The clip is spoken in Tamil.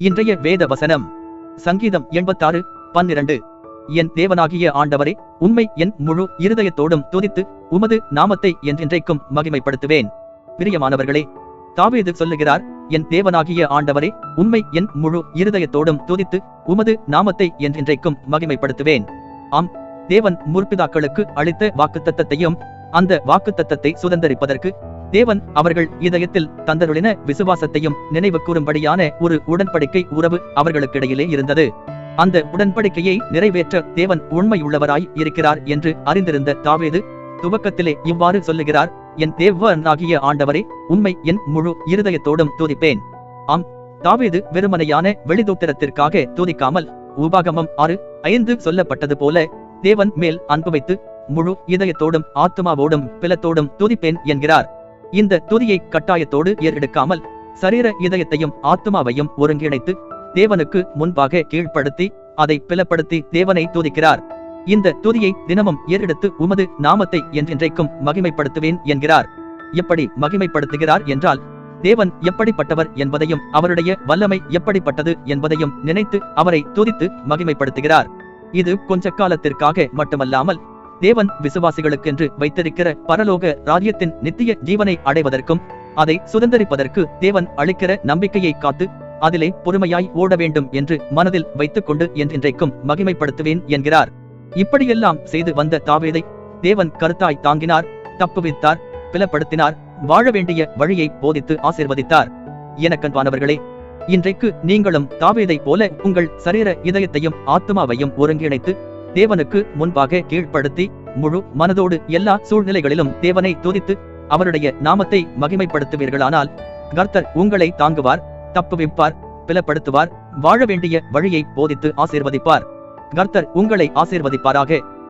இன்றைய வேத வசனம் சங்கீதம் 86:12. என் தேவனாகிய ஆண்டவரே, உம்மை என் முழு இருதயத்தோடும் துதித்து உமது நாமத்தை என்றென்றைக்கும் மகிமைப்படுத்துவேன். பிரியமானவர்களே, தாவீது சொல்லுகிறார், என் தேவனாகிய ஆண்டவரே, உம்மை என் முழு இருதயத்தோடும் துதித்து உமது நாமத்தை என்றென்றைக்கும் மகிமைப்படுத்துவேன். ஆம், தேவன் முற்பிதாக்களுக்கு அளித்த வாக்குத்தத்தத்தையும் அந்த வாக்குத்தத்தத்தை சுதந்தரிப்பதற்கு தேவன் அவர்கள் இதயத்தில் தந்தருளின விசுவாசத்தையும் நினைவு கூறும்படியான ஒரு உடன்படிக்கை உறவு அவர்களுக்கிடையிலே இருந்தது. அந்த உடன்படிக்கையை நிறைவேற்ற தேவன் உண்மையுள்ளவராய் இருக்கிறார் என்று அறிந்திருந்த தாவீது துவக்கத்திலே இவ்வாறு சொல்லுகிறார், என் தேவனாகிய ஆண்டவரே, உம்மை என் முழு இருதயத்தோடும் துதிப்பேன். ஆம், தாவீது வெறுமனையான வெளிதோத்திரத்திற்காக துதிக்காமல் உபாகமம் 6:5 சொல்லப்பட்டது போல தேவன் மேல் அன்பு வைத்து முழு இதயத்தோடும் ஆத்துமாவோடும் பிலத்தோடும் துதிப்பேன் என்கிறார். இந்த துதியை கட்டாயத்தோடு ஏறெடுக்காமல் சரீர இதயத்தையும் ஆத்துமாவையும் ஒருங்கிணைத்து தேவனுக்கு முன்பாக கீழ்ப்படுத்தி அதை பிளப்படுத்தி தேவனை துதிக்கிறார். இந்த துதியை தினமும் ஏறெடுத்து உமது நாமத்தை என்றென்றைக்கும் மகிமைப்படுத்துவேன் என்கிறார். எப்படி மகிமைப்படுத்துகிறார் என்றால், தேவன் எப்படிப்பட்டவர் என்பதையும் அவருடைய வல்லமை எப்படிப்பட்டது என்பதையும் நினைத்து அவரை துதித்து மகிமைப்படுத்துகிறார். இது கொஞ்ச காலத்திற்காக மட்டுமல்லாமல் தேவன் விசுவாசிகளுக்கென்று வைத்திருக்கிற பரலோக ராஜ்யத்தின் நித்திய ஜீவனை அடைவதற்கும் அதை சுதந்தரிப்பதற்கு தேவன் அளிக்கிற நம்பிக்கையை காத்து அதிலே பொறுமையாய் ஓட வேண்டும் என்று மனதில் வைத்துக் கொண்டு என்றென்றைக்கும் மகிமைப்படுத்துவேன் என்கிறார். இப்படியெல்லாம் செய்து வந்த தாவீதை தேவன் கருத்தாய் தாங்கினார், தப்புவித்தார், பிளப்படுத்தினார், வாழ வேண்டிய வழியை போதித்து ஆசீர்வதித்தார். எனக்கன்பானவர்களே, இன்றைக்கு நீங்களும் தாவீதை போல உங்கள் சரீர இதயத்தையும் ஆத்துமாவையும் ஒருங்கிணைத்து தேவனுக்கு முன்பாக கீழ்ப்படுத்தி முழு மனதோடு எல்லா சூழ்நிலைகளிலும் தேவனை துதித்து அவருடைய நாமத்தை மகிமைப்படுத்துவீர்களானால் கர்த்தர் உங்களை தாங்குவார், தப்புவிப்பார், பிளப்படுத்துவார், வாழ வேண்டிய வழியை போதித்து ஆசீர்வதிப்பார். கர்த்தர் உங்களை ஆசீர்வதிப்பாராக.